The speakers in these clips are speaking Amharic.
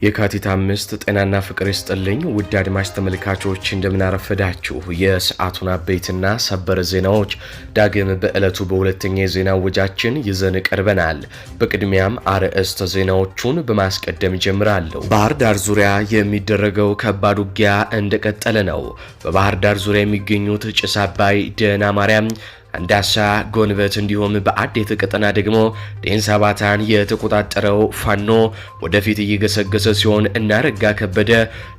የካቲት 5 ጤናና ፍቅር ይስጥልኝ ውድ አድማጭ ተመልካቾች እንደምን አረፈዳችሁ። የሰዓቱን አበይትና ሰበር ዜናዎች ዳግም በዕለቱ በሁለተኛ የዜና ወጃችን ይዘን ቀርበናል። በቅድሚያም አርዕስተ ዜናዎቹን በማስቀደም ጀምራለሁ። ባህር ዳር ዙሪያ የሚደረገው ከባድ ውጊያ እንደቀጠለ ነው። በባህር ዳር ዙሪያ የሚገኙት ጭስ አባይ፣ ደህና ማርያም፣ አንዳሳ፣ ጎንበት እንዲሁም በአዴት ቀጠና ደግሞ ዴንሳ ባታን የተቆጣጠረው ፋኖ ወደፊት እየገሰገሰ ሲሆን እናረጋ ከበደ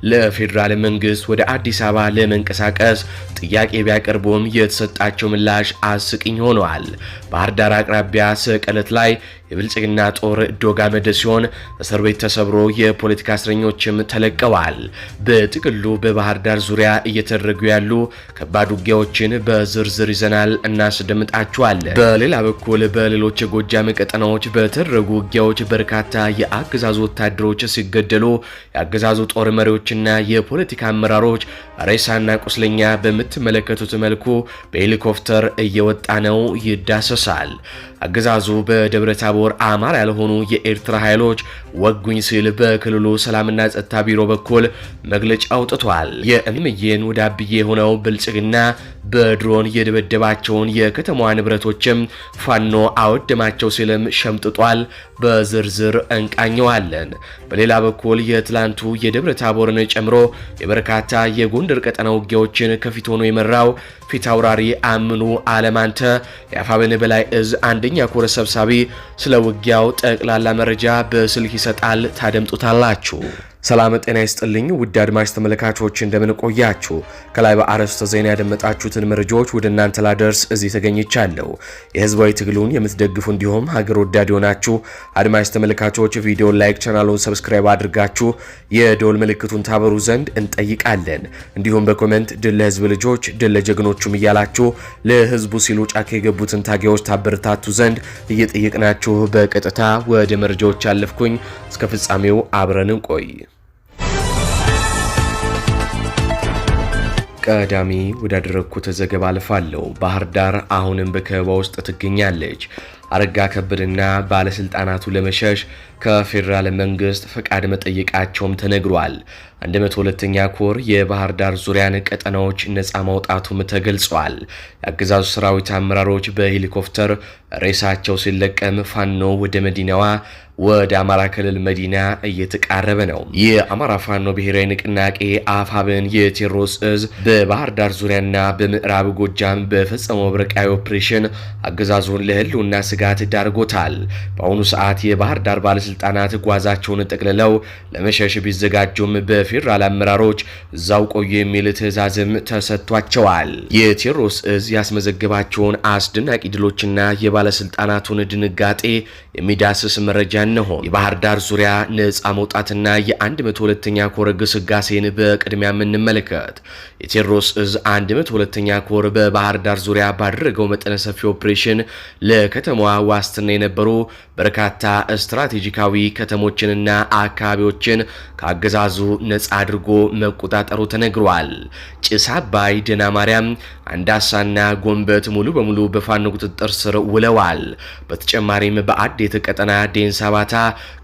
ለፌዴራል መንግስት ወደ አዲስ አበባ ለመንቀሳቀስ ጥያቄ ቢያቀርቡም የተሰጣቸው ምላሽ አስቂኝ ሆኗል። ባህር ዳር አቅራቢያ ሰቀለት ላይ የብልጽግና ጦር ዶጋመደ ሲሆን እስር ቤት ተሰብሮ የፖለቲካ እስረኞችም ተለቀዋል። በጥቅሉ በባህር ዳር ዙሪያ እየተደረጉ ያሉ ከባድ ውጊያዎችን በዝርዝር ይዘናል እናስደምጣችኋለን። በሌላ በኩል በሌሎች የጎጃም ቀጠናዎች በተደረጉ ውጊያዎች በርካታ የአገዛዙ ወታደሮች ሲገደሉ የአገዛዙ ጦር መሪዎችና የፖለቲካ አመራሮች ሬሳና ቁስለኛ በምትመለከቱት መልኩ በሄሊኮፕተር እየወጣ ነው፣ ይዳሰሳል። አገዛዙ በደብረ ታቦር አማራ ያልሆኑ የኤርትራ ኃይሎች ወጉኝ ሲል በክልሉ ሰላምና ጸጥታ ቢሮ በኩል መግለጫ አውጥቷል። የእምዬን ወደ አብዬ የሆነው ብልጽግና በድሮን የደበደባቸውን የከተማዋ ንብረቶችም ፋኖ አወደማቸው ሲልም ሸምጥጧል። በዝርዝር እንቃኘዋለን። በሌላ በኩል የትላንቱ የደብረ ታቦርን ጨምሮ የበርካታ የጎንደር ቀጠና ውጊያዎችን ከፊት ሆኖ የመራው ፊት አውራሪ አምኑ አለማንተ የአፋብን በላይ እዝ አንደኛ ኮር ሰብሳቢ ስለ ውጊያው ጠቅላላ መረጃ በስልክ ይሰጣል። ታደምጡታላችሁ። ሰላም ጤና ይስጥልኝ ውድ አድማጭ ተመልካቾች እንደምን ቆያችሁ። ከላይ በአርዕስተ ዜና ያደመጣችሁትን መረጃዎች ወደ እናንተ ላደርስ እዚህ ተገኝቻለሁ። የህዝባዊ ትግሉን የምትደግፉ እንዲሁም ሀገር ወዳድ የሆናችሁ አድማጭ ተመልካቾች ቪዲዮን ላይክ፣ ቻናሉን ሰብስክራይብ አድርጋችሁ የደወል ምልክቱን ታበሩ ዘንድ እንጠይቃለን። እንዲሁም በኮሜንት ድል ለህዝብ ልጆች ድል ለጀግኖቹም እያላችሁ ለህዝቡ ሲሉ ጫካ የገቡትን ታጋዮች ታበረታቱ ዘንድ እየጠየቅናችሁ በቀጥታ ወደ መረጃዎች ያለፍኩኝ። እስከ ፍጻሜው አብረን እንቆይ። ቀዳሚ ወዳደረኩት ዘገባ አልፋለሁ። ባህር ዳር አሁንም በከበባ ውስጥ ትገኛለች። አረጋ ከበደና ባለስልጣናቱ ለመሸሽ ከፌዴራል መንግስት ፈቃድ መጠየቃቸውም ተነግሯል። 102ኛ ኮር የባህር ዳር ዙሪያን ቀጠናዎች ነፃ ማውጣቱም ተገልጿል። የአገዛዙ ሰራዊት አመራሮች በሄሊኮፕተር ሬሳቸው ሲለቀም ፋኖ ወደ መዲናዋ ወደ አማራ ክልል መዲና እየተቃረበ ነው። የአማራ ፋኖ ብሔራዊ ንቅናቄ አፋብን የቴዎድሮስ እዝ በባህር ዳር ዙሪያና በምዕራብ ጎጃም በፈጸመው ብረቃዊ ኦፕሬሽን አገዛዙን ለህልውና ስጋት ዳርጎታል። በአሁኑ ሰዓት የባህር ዳር ባለስልጣናት ጓዛቸውን ጠቅልለው ለመሸሽ ቢዘጋጁም በፌዴራል አመራሮች እዛው ቆዩ የሚል ትዕዛዝም ተሰጥቷቸዋል። የቴዎድሮስ እዝ ያስመዘገባቸውን አስደናቂ ድሎችና የባለስልጣናቱን ድንጋጤ የሚዳስስ መረጃ ነው። የባህር ዳር ዙሪያ ነፃ መውጣትና የ102ኛ ኮር ግስጋሴን በቅድሚያ የምንመለከት። የቴዎድሮስ እዝ 102ኛ ኮር በባህር ዳር ዙሪያ ባደረገው መጠነ ሰፊ ኦፕሬሽን ለከተማዋ ዋስትና የነበሩ በርካታ ስትራቴጂካዊ ከተሞችንና አካባቢዎችን ከአገዛዙ ነፃ አድርጎ መቆጣጠሩ ተነግሯል። ጭስ አባይ፣ ደህና ማርያም፣ አንዳሳና ጎንበት ሙሉ በሙሉ በፋኖ ቁጥጥር ስር ውለዋል። በተጨማሪም በአዴት ቀጠና ዴንሳ ባታ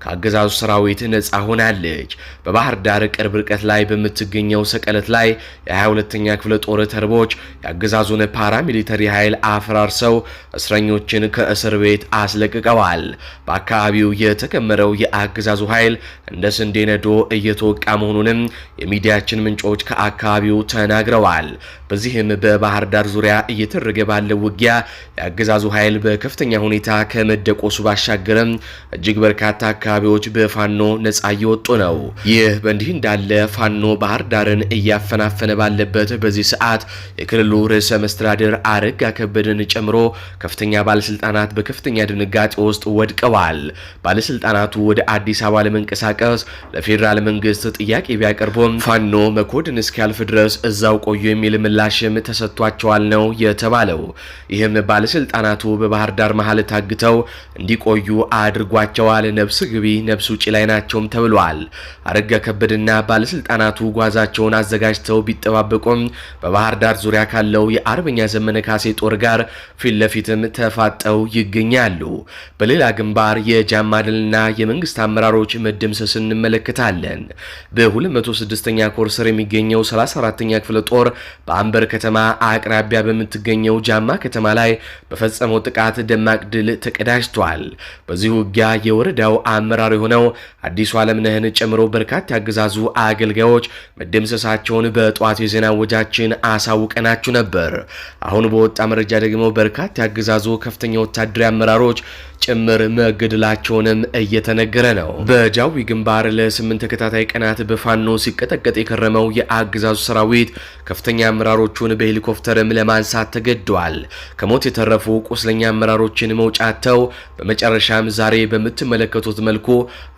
ከአገዛዙ ሰራዊት ነፃ ሆናለች። በባህር ዳር ቅርብ ርቀት ላይ በምትገኘው ሰቀለት ላይ የ22ኛ ክፍለ ጦር ተርቦች የአገዛዙን ፓራሚሊተሪ ኃይል አፈራርሰው እስረኞችን ከእስር ቤት አስለቅቀዋል። በአካባቢው የተከመረው የአገዛዙ ኃይል እንደ ስንዴ ነዶ እየተወቃ መሆኑንም የሚዲያችን ምንጮች ከአካባቢው ተናግረዋል። በዚህም በባህር ዳር ዙሪያ እየተደረገ ባለው ውጊያ የአገዛዙ ኃይል በከፍተኛ ሁኔታ ከመደቆሱ ባሻገርም እጅግ በርካታ አካባቢዎች በፋኖ ነፃ እየወጡ ነው። ይህ በእንዲህ እንዳለ ፋኖ ባህር ዳርን እያፈናፈነ ባለበት በዚህ ሰዓት የክልሉ ርዕሰ መስተዳድር አረጋ ከበደን ጨምሮ ከፍተኛ ባለስልጣናት በከፍተኛ ድንጋጤ ውስጥ ወድቀዋል። ባለስልጣናቱ ወደ አዲስ አበባ ለመንቀሳቀስ ለፌዴራል መንግስት ጥያቄ ቢያቀርቡም ፋኖ መኮድን እስኪያልፍ ድረስ እዛው ቆዩ የሚል ምላሽም ተሰጥቷቸዋል ነው የተባለው። ይህም ባለስልጣናቱ በባህር በባህር ዳር መሃል ታግተው እንዲቆዩ አድርጓቸዋል። ነፍስ ግቢ ነፍስ ውጪ ላይ ናቸውም ተብሏል። አረጋ ከበደና ባለስልጣናቱ ጓዛቸውን አዘጋጅተው ቢጠባበቁም በባህር ዳር ዙሪያ ካለው የአርበኛ ዘመነ ካሴ ጦር ጋር ፊት ለፊትም ተፋጠው ይገኛሉ። በሌላ ግንባር የጃማ ድልና የመንግስት አመራሮች መደምሰስ እንመለከታለን። በ206ኛ ኮር ስር የሚገኘው 34ኛ ክፍለ ጦር በአንበር ከተማ አቅራቢያ በምትገኘው ጃማ ከተማ ላይ በፈጸመው ጥቃት ደማቅ ድል ተቀዳጅቷል። በዚህ ውጊያ የወረዳው አመራር የሆነው አዲሱ ዓለምነህን ጨምሮ በርካታ ያገዛዙ አገልጋዮች መደምሰሳቸውን በጠዋት የዜና ወጃችን አሳውቀናችሁ ነበር። አሁን በወጣ መረጃ ደግሞ በርካታ ያገዛዙ ከፍተኛ ወታደራዊ አመራሮች ጭምር መገደላቸውንም እየተነገረ ነው። በጃዊ ግንባር ለ8 ተከታታይ ቀናት በፋኖ ሲቀጠቀጥ የከረመው የአገዛዙ ሰራዊት ከፍተኛ አመራሮቹን በሄሊኮፕተርም ለማንሳት ተገደዋል። ከሞት የተረፉ ቁስለኛ አመራሮችን መውጫተው በመጨረሻም ዛሬ በምትመለከቱት መልኩ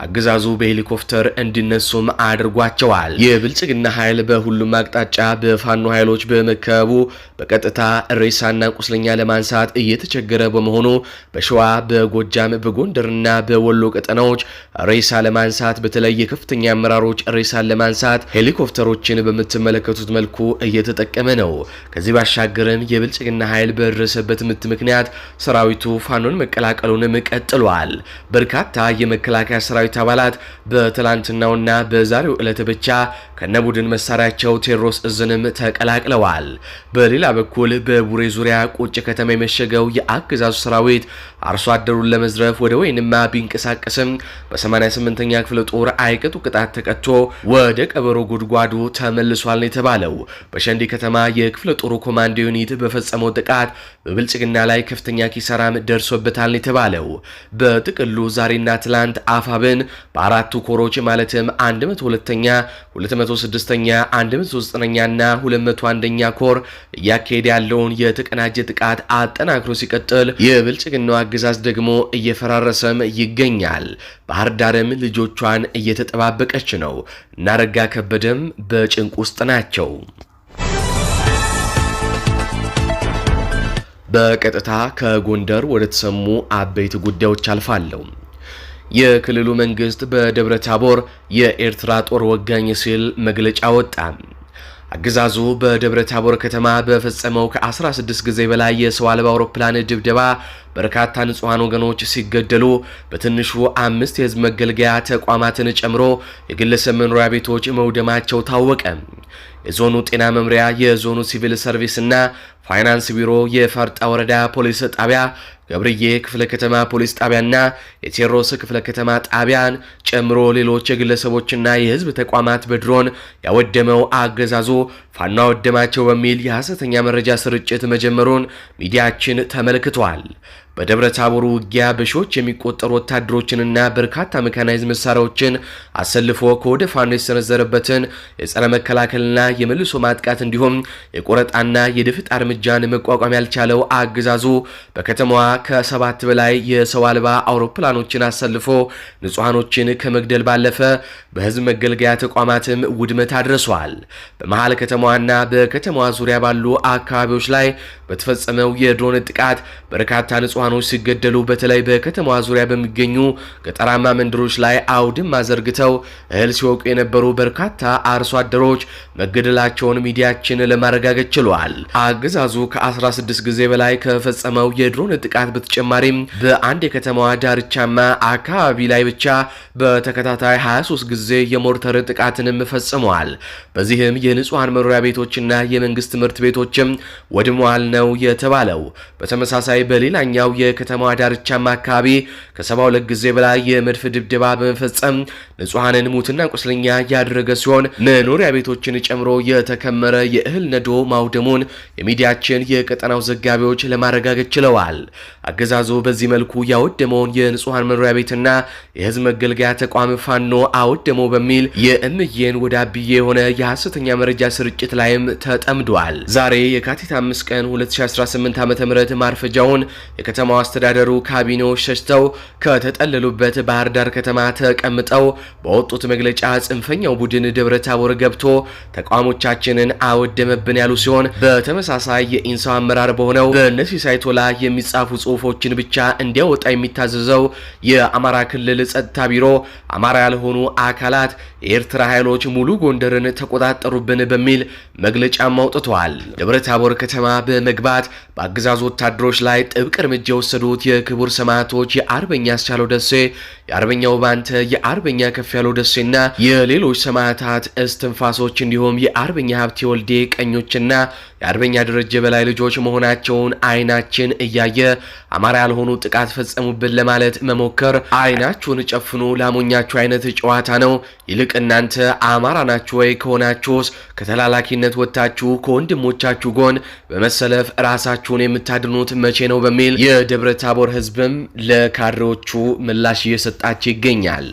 አገዛዙ በሄሊኮፕተር እንዲነሱም አድርጓቸዋል። የብልጽግና ኃይል በሁሉም አቅጣጫ በፋኖ ኃይሎች በመከበቡ በቀጥታ ሬሳና ቁስለኛ ለማንሳት እየተቸገረ በመሆኑ በሸዋ በጎጃም በጎንደርና በወሎ ቀጠናዎች ሬሳ ለማንሳት በተለይ የከፍተኛ አመራሮች ሬሳን ለማንሳት ሄሊኮፕተሮችን በምትመለከቱት መልኩ እየተጠቀመ ነው። ከዚህ ባሻገርም የብልጽግና ኃይል በደረሰበት ምት ምክንያት ሰራዊቱ ፋኖን መቀላቀሉንም ቀጥሏል። በርካታ የመከላከያ ሰራዊት አባላት በትላንትናውና በዛሬው ዕለት ብቻ ከነቡድን መሳሪያቸው ቴዎድሮስ እዝንም ተቀላቅለዋል። በሌላ በኩል በቡሬ ዙሪያ ቁጭ ከተማ የመሸገው የአገዛዙ ሰራዊት አርሶ አደሩን ለመዝረፍ ወደ ወይንማ ቢንቀሳቀስም በ88ኛ ክፍለ ጦር አይቀጡ ቅጣት ተቀጥቶ ወደ ቀበሮ ጉድጓዱ ተመልሷል የተባለው በሸንዲ ከተማ የክፍለ ጦሩ ኮማንዶ ዩኒት በፈጸመው ጥቃት በብልጽግና ላይ ከፍተኛ ኪሳራም ደርሶበታል የተባለው በጥቅሉ ዛሬና ትላንት አፋብን በአራቱ ኮሮች ማለትም 102ኛ 206ኛ 109ኛ እና 201ኛ ኮር እያካሄደ ያለውን የተቀናጀ ጥቃት አጠናክሮ ሲቀጥል የብልጽግናው አገዛዝ ደግሞ እየፈራረሰም ይገኛል። ባህር ዳርም ልጆቿን እየተጠባበቀች ነው። እናረጋ ከበደም በጭንቅ ውስጥ ናቸው። በቀጥታ ከጎንደር ወደ ተሰሙ አበይት ጉዳዮች አልፋለሁ። የክልሉ መንግስት በደብረ ታቦር የኤርትራ ጦር ወጋኝ ሲል መግለጫ ወጣ። አገዛዙ በደብረ ታቦር ከተማ በፈጸመው ከ16 ጊዜ በላይ የሰው አልባ አውሮፕላን ድብደባ በርካታ ንጹሃን ወገኖች ሲገደሉ በትንሹ 5 የህዝብ መገልገያ ተቋማትን ጨምሮ የግለሰብ መኖሪያ ቤቶች መውደማቸው ታወቀ። የዞኑ ጤና መምሪያ፣ የዞኑ ሲቪል ሰርቪስ እና ፋይናንስ ቢሮ፣ የፈርጣ ወረዳ ፖሊስ ጣቢያ፣ ገብርዬ ክፍለ ከተማ ፖሊስ ጣቢያና የቴዎድሮስ ክፍለ ከተማ ጣቢያን ጨምሮ ሌሎች የግለሰቦችና የህዝብ ተቋማት በድሮን ያወደመው አገዛዙ ፋኖ አወደማቸው በሚል የሐሰተኛ መረጃ ስርጭት መጀመሩን ሚዲያችን ተመልክቷል። በደብረ ታቦር ውጊያ በሺዎች የሚቆጠሩ ወታደሮችንና በርካታ ሜካናይዝድ መሳሪያዎችን አሰልፎ ከወደ ፋኖ የሰነዘረበትን የጸረ መከላከልና የመልሶ ማጥቃት እንዲሁም የቆረጣና የድፍጣ እርምጃን መቋቋም ያልቻለው አገዛዙ በከተማዋ ከ7 በላይ የሰው አልባ አውሮፕላኖችን አሰልፎ ንጹሃኖችን ከመግደል ባለፈ በህዝብ መገልገያ ተቋማትም ውድመት አድርሷል። በመሃል ከተማዋና በከተማዋ ዙሪያ ባሉ አካባቢዎች ላይ በተፈጸመው የድሮን ጥቃት በርካታ ንጹሃኖች ሲገደሉ በተለይ በከተማዋ ዙሪያ በሚገኙ ገጠራማ መንደሮች ላይ አውድማ ዘርግተው እህል ሲወቁ የነበሩ በርካታ አርሶ አደሮች መገደላቸውን ሚዲያችን ለማረጋገጥ ችሏል። አገዛዙ ከ16 ጊዜ በላይ ከፈጸመው የድሮን ጥቃት በተጨማሪም በአንድ የከተማዋ ዳርቻማ አካባቢ ላይ ብቻ በተከታታይ 23 ጊዜ የሞርተር ጥቃትንም ፈጽመዋል። በዚህም የንጹሃን መኖሪያ ቤቶችና የመንግስት ትምህርት ቤቶችም ወድመዋል ነው የተባለው። በተመሳሳይ በሌላኛው የከተማዋ ዳርቻማ አካባቢ ከ72 ጊዜ በላይ የመድፍ ድብደባ በመፈጸም ንጹሃንን ሙትና ቁስለኛ ያደረገ ሲሆን መኖሪያ ቤቶችን ጨምሮ የተከመረ የእህል ነዶ ማውደሙን የሚዲያችን የቀጠናው ዘጋቢዎች ለማረጋገጥ ችለዋል። አገዛዙ በዚህ መልኩ ያወደመውን የንጹሃን መኖሪያ ቤትና የህዝብ መገልገያ ተቋም ፋኖ አወደመው በሚል የእምዬን ወደ አብዬ የሆነ የሐሰተኛ መረጃ ስርጭት ላይም ተጠምዷል። ዛሬ የካቲት 5 ቀን 2018 ዓ.ም ማርፈጃውን የከተማው አስተዳደሩ ካቢኔዎች ሸሽተው ከተጠለሉበት ባህር ዳር ከተማ ተቀምጠው በወጡት መግለጫ ጽንፈኛው ቡድን ደብረ ታቦር ገብቶ ተቋሞቻችንን አወደመብን ያሉ ሲሆን በተመሳሳይ የኢንሳው አመራር በሆነው በነሲሳይ ቶላ የሚጻፉ ጽሁፎችን ብቻ እንዲያወጣ የሚታዘዘው የአማራ ክልል ጸጥታ ቢሮ አማራ ያልሆኑ አካላት የኤርትራ ኃይሎች ሙሉ ጎንደርን ተቆጣጠሩብን በሚል መግለጫ አውጥተዋል። ደብረታቦር ከተማ በመግባት በአገዛዙ ወታደሮች ላይ ጥብቅ እርምጃ የወሰዱት የክቡር ሰማዕቶች የአርበኛ አስቻለው ደሴ፣ የአርበኛው ባንተ፣ የአርበኛ ከፍያለው ደሴና የሌሎች ሰማዕታት እስትንፋሶች እንዲሁም የአርበኛ ሀብቴ ወልዴ ቀኞችና የአርበኛ ደረጀ በላይ ልጆች መሆናቸውን አይናችን እያየ አማራ ያልሆኑ ጥቃት ፈጸሙብን ለማለት መሞከር አይናችሁን ጨፍኑ ላሞኛችሁ አይነት ጨዋታ ነው። ይልቅ እናንተ አማራ ናችሁ ወይ? ከሆናችሁስ ከተላላኪነት ወጣችሁ ከወንድሞቻችሁ ጎን በመሰለፍ ራሳችሁን የምታድኑት መቼ ነው? በሚል የደብረ ታቦር ህዝብም ለካድሬዎቹ ምላሽ እየሰጣቸው ይገኛል።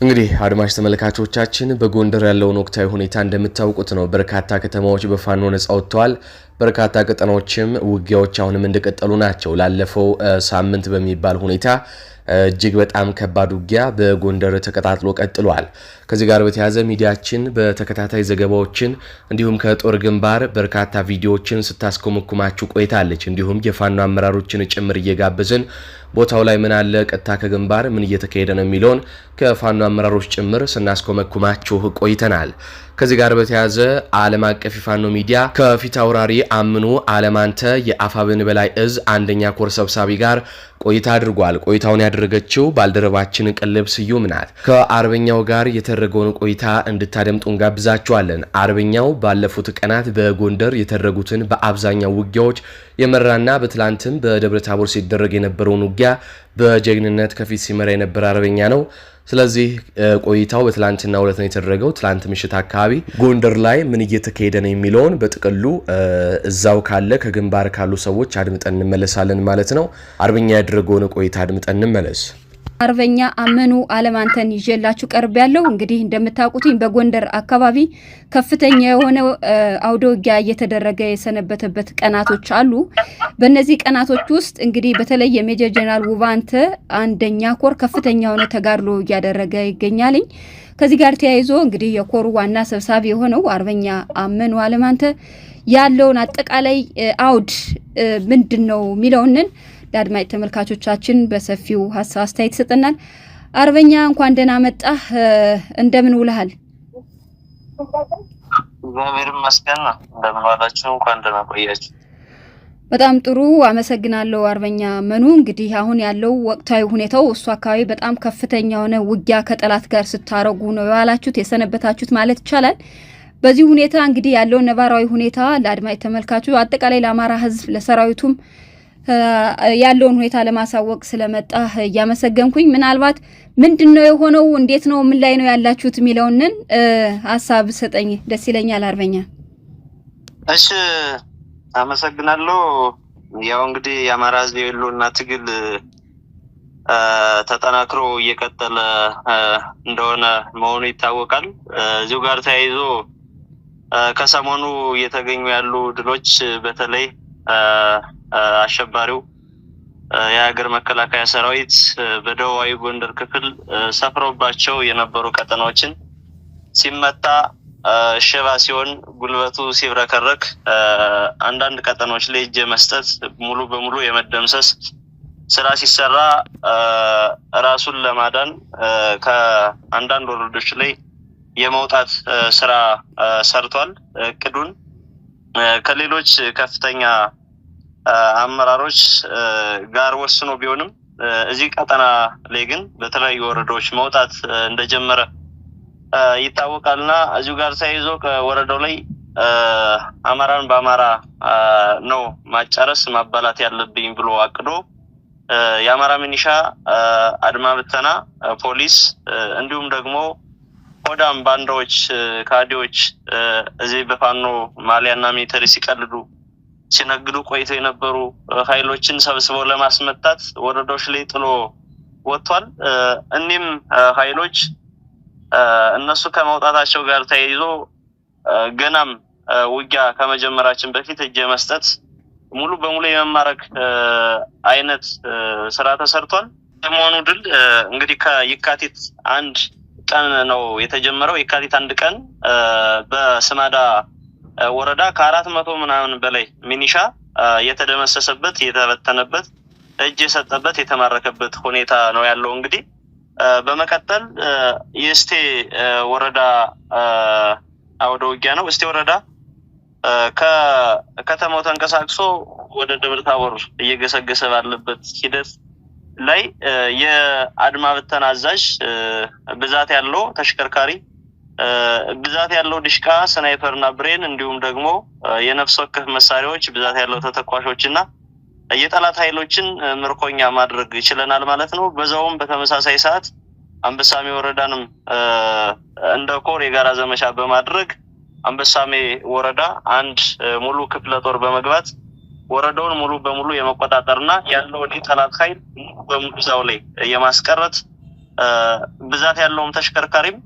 እንግዲህ አድማጭ ተመልካቾቻችን በጎንደር ያለውን ወቅታዊ ሁኔታ እንደምታውቁት ነው። በርካታ ከተማዎች በፋኖ ነጻ ወጥተዋል። በርካታ ቀጠናዎችም ውጊያዎች አሁንም እንደቀጠሉ ናቸው። ላለፈው ሳምንት በሚባል ሁኔታ እጅግ በጣም ከባድ ውጊያ በጎንደር ተቀጣጥሎ ቀጥሏል። ከዚህ ጋር በተያያዘ ሚዲያችን በተከታታይ ዘገባዎችን እንዲሁም ከጦር ግንባር በርካታ ቪዲዮዎችን ስታስኮመኩማችሁ ቆይታለች። እንዲሁም የፋኖ አመራሮችን ጭምር እየጋበዝን ቦታው ላይ ምን አለ፣ ቀጥታ ከግንባር ምን እየተካሄደ ነው የሚለውን ከፋኖ አመራሮች ጭምር ስናስኮመኩማችሁ ቆይተናል። ከዚህ ጋር በተያያዘ ዓለም አቀፍ ፋኖ ሚዲያ ከፊት አውራሪ አምኑ አለማንተ የአፋብን በላይ እዝ አንደኛ ኮር ሰብሳቢ ጋር ቆይታ አድርጓል። ቆይታውን ያደረገችው ባልደረባችን ቅልብ ስዩም ናት። ከአርበኛው ጋር የተደረገውን ቆይታ እንድታደምጡ እንጋብዛችኋለን። አርበኛው ባለፉት ቀናት በጎንደር የተደረጉትን በአብዛኛው ውጊያዎች የመራና በትላንትም በደብረ ታቦር ሲደረግ የነበረውን ውጊያ በጀግንነት ከፊት ሲመራ የነበረ አርበኛ ነው። ስለዚህ ቆይታው በትላንትና ዕለት ነው የተደረገው። ትላንት ምሽት አካባቢ ጎንደር ላይ ምን እየተካሄደ ነው የሚለውን በጥቅሉ እዛው ካለ ከግንባር ካሉ ሰዎች አድምጠን እንመለሳለን ማለት ነው። አርበኛ ያደረገውን ቆይታ አድምጠን እንመለስ። አርበኛ አመኑ አለማንተን ይዤላችሁ ቀርብ ያለው እንግዲህ እንደምታውቁት በጎንደር አካባቢ ከፍተኛ የሆነ አውደ ውጊያ እየተደረገ የሰነበተበት ቀናቶች አሉ። በእነዚህ ቀናቶች ውስጥ እንግዲህ በተለይ የሜጀር ጀነራል ውባንተ አንደኛ ኮር ከፍተኛ የሆነ ተጋድሎ እያደረገ ይገኛል። ከዚህ ጋር ተያይዞ እንግዲህ የኮሩ ዋና ሰብሳቢ የሆነው አርበኛ አመኑ አለማንተ ያለውን አጠቃላይ አውድ ምንድነው የሚለውን ለአድማጭ ተመልካቾቻችን በሰፊው ሀሳብ አስተያየት ሰጠናል። አርበኛ እንኳን ደህና መጣህ፣ እንደምን ውለሃል? እግዚአብሔር ይመስገን። እንደምን ዋላችሁ? እንኳን ደህና ቆያችሁ። በጣም ጥሩ አመሰግናለሁ አርበኛ መኑ። እንግዲህ አሁን ያለው ወቅታዊ ሁኔታው እሱ አካባቢ በጣም ከፍተኛ የሆነ ውጊያ ከጠላት ጋር ስታረጉ ነው ያላችሁት የሰነበታችሁት ማለት ይቻላል። በዚህ ሁኔታ እንግዲህ ያለው ነባራዊ ሁኔታ ለአድማጭ ተመልካቹ አጠቃላይ ለአማራ ህዝብ ለሰራዊቱም ያለውን ሁኔታ ለማሳወቅ ስለመጣ ያመሰገንኩኝ። ምናልባት ምንድነው የሆነው፣ እንዴት ነው፣ ምን ላይ ነው ያላችሁት የሚለውን ሐሳብ ሰጠኝ ደስ ይለኛል አርበኛ። እሺ አመሰግናለሁ። ያው እንግዲህ የአማራ ህዝብ የህልውና ትግል ተጠናክሮ እየቀጠለ እንደሆነ መሆኑ ይታወቃል። እዚሁ ጋር ተያይዞ ከሰሞኑ እየተገኙ ያሉ ድሎች በተለይ አሸባሪው የሀገር መከላከያ ሰራዊት በደቡባዊ ጎንደር ክፍል ሰፍሮባቸው የነበሩ ቀጠናዎችን ሲመታ ሸባ ሲሆን ጉልበቱ ሲብረከረክ አንዳንድ ቀጠናዎች ላይ እጅ መስጠት ሙሉ በሙሉ የመደምሰስ ስራ ሲሰራ ራሱን ለማዳን ከአንዳንድ ወረዶች ላይ የመውጣት ስራ ሰርቷል። እቅዱን ከሌሎች ከፍተኛ አመራሮች ጋር ወስኖ ቢሆንም እዚህ ቀጠና ላይ ግን በተለያዩ ወረዳዎች መውጣት እንደጀመረ ይታወቃልና እዚሁ ጋር ተያይዞ ከወረዳው ላይ አማራን በአማራ ነው ማጫረስ ማባላት ያለብኝ ብሎ አቅዶ የአማራ ሚኒሻ፣ አድማ ብተና፣ ፖሊስ እንዲሁም ደግሞ ሆዳም ባንዳዎች ካዲዎች እዚህ በፋኖ ማሊያና ሚሊተሪ ሲቀልዱ ሲነግዱ ቆይተው የነበሩ ኃይሎችን ሰብስበው ለማስመታት ወረዳዎች ላይ ጥሎ ወጥቷል። እኒም ኃይሎች እነሱ ከመውጣታቸው ጋር ተያይዞ ገናም ውጊያ ከመጀመራችን በፊት እጅ መስጠት ሙሉ በሙሉ የመማረክ አይነት ስራ ተሰርቷል። ሰሞኑ ድል እንግዲህ ከየካቲት 1 ቀን ነው የተጀመረው። የካቲት 1 ቀን በስማዳ ወረዳ ከ400 ምናምን በላይ ሚኒሻ የተደመሰሰበት የተበተነበት እጅ የሰጠበት የተማረከበት ሁኔታ ነው ያለው። እንግዲህ በመቀጠል የእስቴ ወረዳ አውደ ውጊያ ነው። እስቴ ወረዳ ከከተማው ተንቀሳቅሶ ወደ ደብረታቦር እየገሰገሰ ባለበት ሂደት ላይ የአድማ ብተና አዛዥ ብዛት ያለው ተሽከርካሪ ብዛት ያለው ዲሽቃ ስናይፐርና ብሬን እንዲሁም ደግሞ የነፍስ ወከፍ መሳሪያዎች ብዛት ያለው ተተኳሾችና የጠላት ኃይሎችን ምርኮኛ ማድረግ ይችላል ማለት ነው። በዛውም በተመሳሳይ ሰዓት አንበሳሜ ወረዳንም እንደ ኮር የጋራ ዘመቻ በማድረግ አንበሳሜ ወረዳ አንድ ሙሉ ክፍለ ጦር በመግባት ወረዳውን ሙሉ በሙሉ የመቆጣጠርና ያለው የጠላት ኃይል በሙሉ ዛው ላይ የማስቀረት ብዛት ያለው ተሽከርካሪም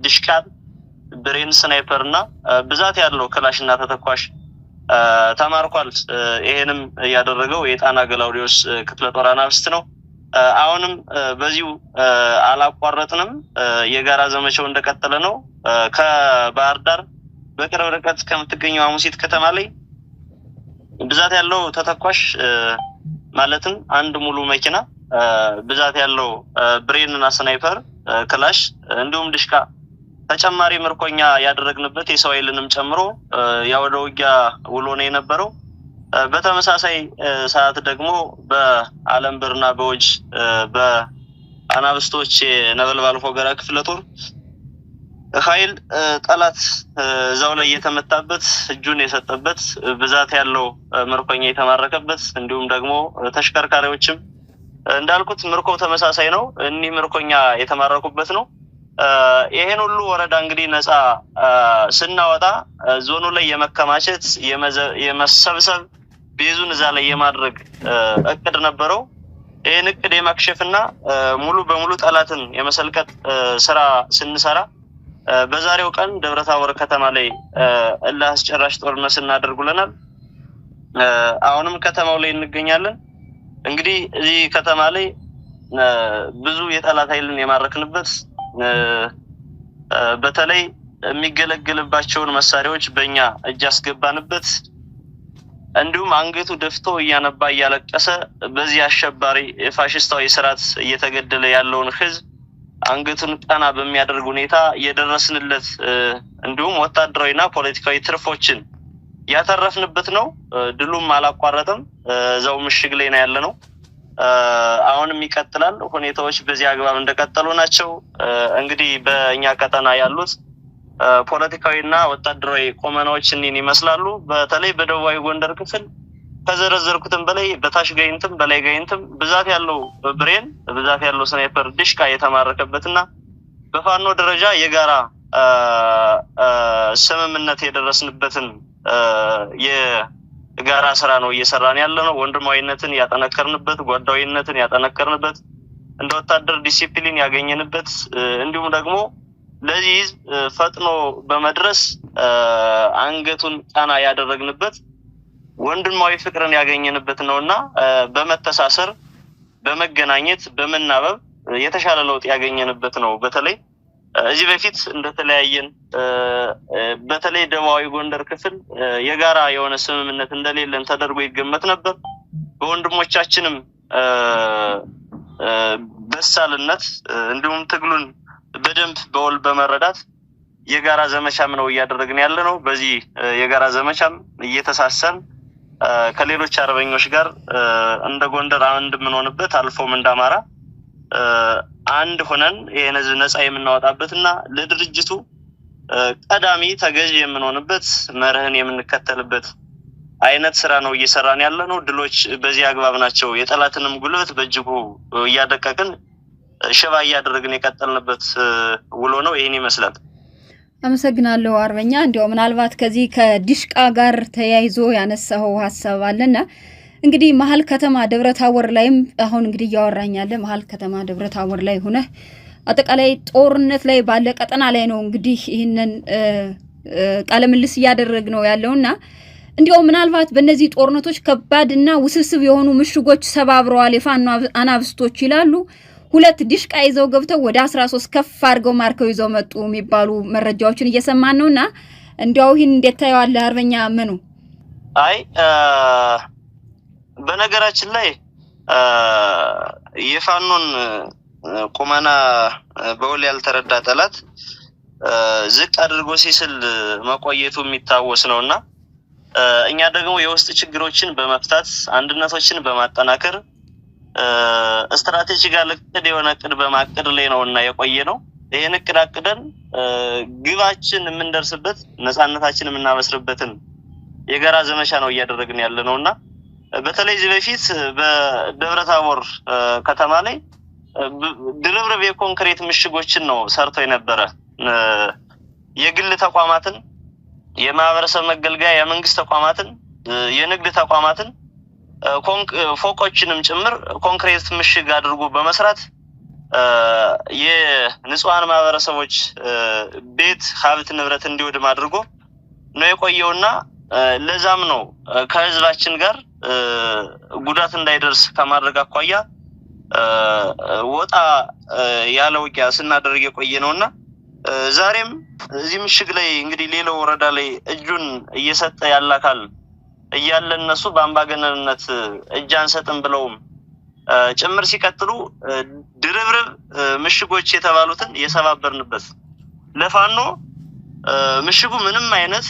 ዲሽቃ ብሬን ስናይፐርና ብዛት ያለው ክላሽና ተተኳሽ ተማርኳል። ይሄንም ያደረገው የጣና ገላውዲዮስ ክፍለ ጦር አናብስት ነው። አሁንም በዚሁ አላቋረጥንም። የጋራ ዘመቻው እንደቀጠለ ነው። ከባህር ዳር በቅርብ ርቀት ከምትገኘው አሙሲት ከተማ ላይ ብዛት ያለው ተተኳሽ ማለትም አንድ ሙሉ መኪና ብዛት ያለው ብሬን እና ስናይፐር ክላሽ እንዲሁም ዲሽቃ ተጨማሪ ምርኮኛ ያደረግንበት የሰው ኃይልንም ጨምሮ ያወደ ውጊያ ውሎ ነው የነበረው። በተመሳሳይ ሰዓት ደግሞ በአለምብርና በወጅ በአናብስቶች ነበልባል ፎገራ ክፍለ ጦር ኃይል ጠላት ዛው ላይ የተመታበት እጁን የሰጠበት ብዛት ያለው ምርኮኛ የተማረከበት እንዲሁም ደግሞ ተሽከርካሪዎችም እንዳልኩት ምርኮ ተመሳሳይ ነው። እኚህ ምርኮኛ የተማረኩበት ነው። ይሄን ሁሉ ወረዳ እንግዲህ ነፃ ስናወጣ ዞኑ ላይ የመከማቸት የመሰብሰብ ቤዙን እዛ ላይ የማድረግ እቅድ ነበረው። ይሄን እቅድ የማክሸፍና ሙሉ በሙሉ ጠላትን የመሰልቀጥ ስራ ስንሰራ በዛሬው ቀን ደብረታቦር ከተማ ላይ እልህ አስጨራሽ ጦርነት እናደርጉልናል። አሁንም ከተማው ላይ እንገኛለን። እንግዲህ እዚህ ከተማ ላይ ብዙ የጠላት ኃይልን የማረክንበት በተለይ የሚገለገልባቸውን መሳሪያዎች በእኛ እጅ አስገባንበት እንዲሁም አንገቱ ደፍቶ እያነባ እያለቀሰ በዚህ አሸባሪ ፋሽስታዊ ስርዓት እየተገደለ ያለውን ህዝብ አንገቱን ቀና በሚያደርግ ሁኔታ የደረስንለት እንዲሁም ወታደራዊና ፖለቲካዊ ትርፎችን ያተረፍንበት ነው። ድሉም አላቋረጠም። እዛው ምሽግ ላይ ነው ያለነው። አሁንም ይቀጥላል። ሁኔታዎች በዚህ አግባብ እንደቀጠሉ ናቸው። እንግዲህ በእኛ ቀጠና ያሉት ፖለቲካዊና ወታደራዊ ቆመናዎችን ይመስላሉ። በተለይ በደቡባዊ ጎንደር ክፍል ከዘረዘርኩትም በላይ በታች ጋይንትም በላይ ጋይንትም ብዛት ያለው ብሬን ብዛት ያለው ስናይፐር ዲሽቃ የተማረከበትና በፋኖ ደረጃ የጋራ ስምምነት የደረስንበትን የጋራ ስራ ነው እየሰራን ያለነው። ወንድማዊነትን ያጠነከርንበት፣ ጓዳዊነትን ያጠነከርንበት፣ እንደ ወታደር ዲሲፕሊን ያገኘንበት እንዲሁም ደግሞ ለዚህ ፈጥኖ በመድረስ አንገቱን ቀና ያደረግንበት ወንድማዊ ፍቅርን ያገኘንበት ነውና በመተሳሰር በመገናኘት በመናበብ የተሻለ ለውጥ ያገኘንበት ነው። በተለይ እዚህ በፊት እንደተለያየን በተለይ ደቡባዊ ጎንደር ክፍል የጋራ የሆነ ስምምነት እንደሌለን ተደርጎ ይገመት ነበር። በወንድሞቻችንም በሳልነት እንዲሁም ትግሉን በደንብ በወል በመረዳት የጋራ ዘመቻም ነው እያደረግን ያለነው። በዚህ የጋራ ዘመቻም እየተሳሰን ከሌሎች አርበኞች ጋር እንደ ጎንደር አንድ ምንሆንበት አልፎም እንዳማራ አንድ ሆነን ይሄን ህዝብ ነፃ የምናወጣበትና ለድርጅቱ ቀዳሚ ተገዥ የምንሆንበት መርህን የምንከተልበት አይነት ስራ ነው እየሰራን ያለነው። ድሎች በዚህ አግባብ ናቸው። የጠላትንም ጉልበት በእጅጉ እያደቀቅን ሽባ እያደረግን የቀጠልንበት ውሎ ነው። ይሄን ይመስላል። አመሰግናለሁ አርበኛ። እንዲያው ምናልባት ከዚህ ከዲሽቃ ጋር ተያይዞ ያነሳው ሐሳብ አለና እንግዲህ መሀል ከተማ ደብረታቦር ላይም አሁን እንግዲህ ያወራኛለ መሀል ከተማ ደብረታቦር ላይ ሆነ አጠቃላይ ጦርነት ላይ ባለ ቀጠና ላይ ነው እንግዲህ ይሄንን ቃለምልስ ያደረግነው ያለውና እንዲያው ምናልባት በእነዚህ ጦርነቶች ከባድና ውስብስብ የሆኑ ምሽጎች ሰባብረዋል የፋኖ አናብስቶች ይላሉ። ሁለት ዲሽቃ ይዘው ገብተው ወደ 13 ከፍ አድርገው ማርከው ይዘው መጡ የሚባሉ መረጃዎችን እየሰማን ነውና እንዲያው ይህን እንዴት ታየዋለህ አርበኛ አመኑ? አይ በነገራችን ላይ የፋኖን ቁመና በውል ያልተረዳ ጠላት ዝቅ አድርጎ ሲስል መቆየቱ የሚታወስ ነውና እኛ ደግሞ የውስጥ ችግሮችን በመፍታት አንድነቶችን በማጠናከር ስትራቴጂካል እቅድ የሆነ እቅድ በማቀድ ላይ ነውና የቆየ ነው። ይሄን እቅድ አቅደን ግባችን የምንደርስበት ነፃነታችን የምናበስርበትን የጋራ ዘመቻ ነው እያደረግን ያለ ነውና በተለይ እዚህ በፊት በደብረታቦር ከተማ ላይ ድርብርብ የኮንክሪት ምሽጎችን ነው ሰርቶ የነበረ የግል ተቋማትን የማህበረሰብ መገልገያ የመንግስት ተቋማትን የንግድ ተቋማትን ፎቆችንም ጭምር ኮንክሪት ምሽግ አድርጎ በመስራት የንጹሃን ማህበረሰቦች ቤት ሀብት ንብረት እንዲወድም አድርጎ ነው የቆየውና ለዛም ነው ከህዝባችን ጋር ጉዳት እንዳይደርስ ከማድረግ አኳያ ወጣ ያለ ውጊያ ስናደርግ የቆየ ነውና ዛሬም እዚህ ምሽግ ላይ እንግዲህ ሌላው ወረዳ ላይ እጁን እየሰጠ ያላካል እያለ እነሱ በአምባገነንነት እጅ አንሰጥም ብለውም ጭምር ሲቀጥሉ ድርብርብ ምሽጎች የተባሉትን የሰባበርንበት ለፋኖ ምሽጉ ምንም አይነት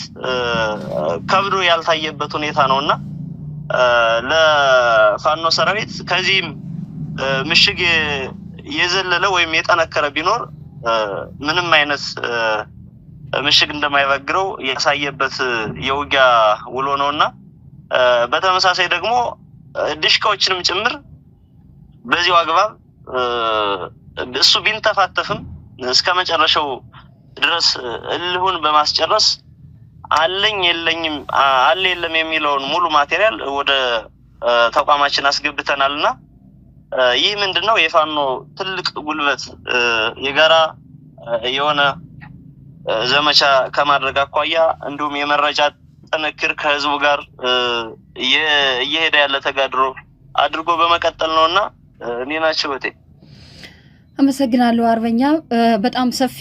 ከብዶ ያልታየበት ሁኔታ ነውና ለፋኖ ሰራዊት ከዚህም ምሽግ የዘለለ ወይም የጠነከረ ቢኖር ምንም አይነት ምሽግ እንደማይበግረው ያሳየበት የውጊያ ውሎ ነውና በተመሳሳይ ደግሞ ድሽቃዎችንም ጭምር በዚሁ አግባብ እሱ ቢንተፋተፍም እስከ መጨረሻው ድረስ እልሁን በማስጨረስ አለኝ የለኝም አለ የለም የሚለውን ሙሉ ማቴሪያል ወደ ተቋማችን አስገብተናልና ይህ ምንድነው የፋኖ ትልቅ ጉልበት የጋራ የሆነ ዘመቻ ከማድረግ አኳያ እንዲሁም የመረጃ ጥንክር ከህዝቡ ጋር እየሄደ ያለ ተጋድሮ አድርጎ በመቀጠል ነውና እኔናችሁ ወቴ አመሰግናለሁ አርበኛ በጣም ሰፊ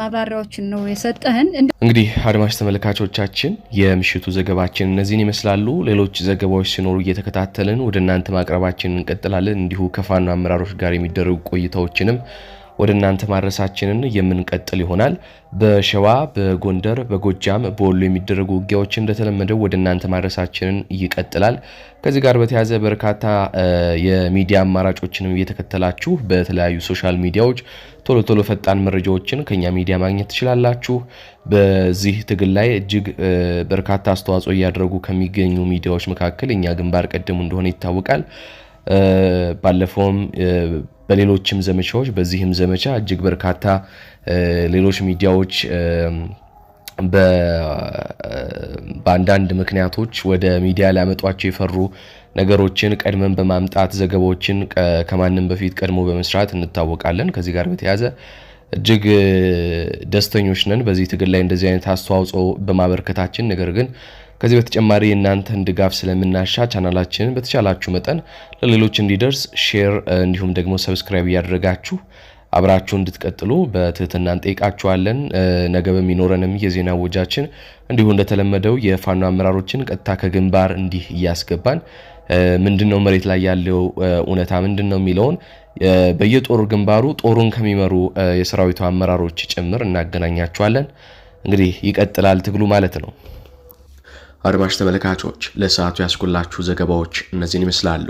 ማብራሪያዎችን ነው የሰጠህን። እንግዲህ አድማጭ ተመልካቾቻችን የምሽቱ ዘገባችን እነዚህን ይመስላሉ። ሌሎች ዘገባዎች ሲኖሩ እየተከታተልን ወደ እናንተ ማቅረባችንን እንቀጥላለን። እንዲሁ ከፋኖ አመራሮች ጋር የሚደረጉ ቆይታዎችንም ወደ እናንተ ማድረሳችንን የምንቀጥል ይሆናል። በሸዋ፣ በጎንደር፣ በጎጃም፣ በወሎ የሚደረጉ ውጊያዎች እንደተለመደው ወደ እናንተ ማድረሳችንን ይቀጥላል። ከዚህ ጋር በተያያዘ በርካታ የሚዲያ አማራጮችንም እየተከተላችሁ በተለያዩ ሶሻል ሚዲያዎች ቶሎ ቶሎ ፈጣን መረጃዎችን ከኛ ሚዲያ ማግኘት ትችላላችሁ። በዚህ ትግል ላይ እጅግ በርካታ አስተዋጽኦ እያደረጉ ከሚገኙ ሚዲያዎች መካከል እኛ ግንባር ቀደሙ እንደሆነ ይታወቃል። ባለፈውም በሌሎችም ዘመቻዎች በዚህም ዘመቻ እጅግ በርካታ ሌሎች ሚዲያዎች በአንዳንድ ምክንያቶች ወደ ሚዲያ ሊያመጧቸው የፈሩ ነገሮችን ቀድመን በማምጣት ዘገባዎችን ከማንም በፊት ቀድሞ በመስራት እንታወቃለን። ከዚህ ጋር በተያያዘ እጅግ ደስተኞች ነን በዚህ ትግል ላይ እንደዚህ አይነት አስተዋጽኦ በማበርከታችን። ነገር ግን ከዚህ በተጨማሪ እናንተን ድጋፍ ስለምናሻ ቻናላችንን በተቻላችሁ መጠን ለሌሎች እንዲደርስ ሼር እንዲሁም ደግሞ ሰብስክራይብ እያደረጋችሁ አብራችሁ እንድትቀጥሉ በትህትና እንጠይቃችኋለን። ነገ በሚኖረንም የዜና ወጃችን እንዲሁ እንደተለመደው የፋኖ አመራሮችን ቀጥታ ከግንባር እንዲህ እያስገባን ምንድነው መሬት ላይ ያለው እውነታ ምንድነው የሚለውን በየጦር ግንባሩ ጦሩን ከሚመሩ የሰራዊቱ አመራሮች ጭምር እናገናኛችኋለን። እንግዲህ ይቀጥላል ትግሉ ማለት ነው። አድማጭ ተመልካቾች ለሰዓቱ ያስኩላችሁ ዘገባዎች እነዚህን ይመስላሉ።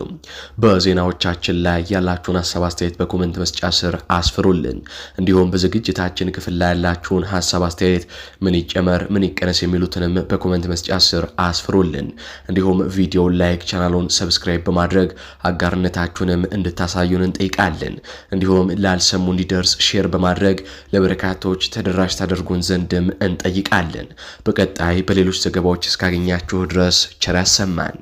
በዜናዎቻችን ላይ ያላችሁን ሐሳብ አስተያየት በኮሜንት መስጫ ስር አስፍሩልን። እንዲሁም በዝግጅታችን ክፍል ላይ ያላችሁን ሐሳብ አስተያየት ምን ይጨመር ምን ይቀነስ የሚሉትንም በኮሜንት መስጫ ስር አስፍሩልን። እንዲሁም ቪዲዮውን ላይክ፣ ቻናሉን ሰብስክራይብ በማድረግ አጋርነታችሁንም እንድታሳዩን እንጠይቃለን። እንዲሁም ላልሰሙ እንዲደርስ ሼር በማድረግ ለበርካቶች ተደራሽ ታደርጉን ዘንድም እንጠይቃለን። በቀጣይ በሌሎች ዘገባዎች እስካገኛችሁ ድረስ ቸር ያሰማን።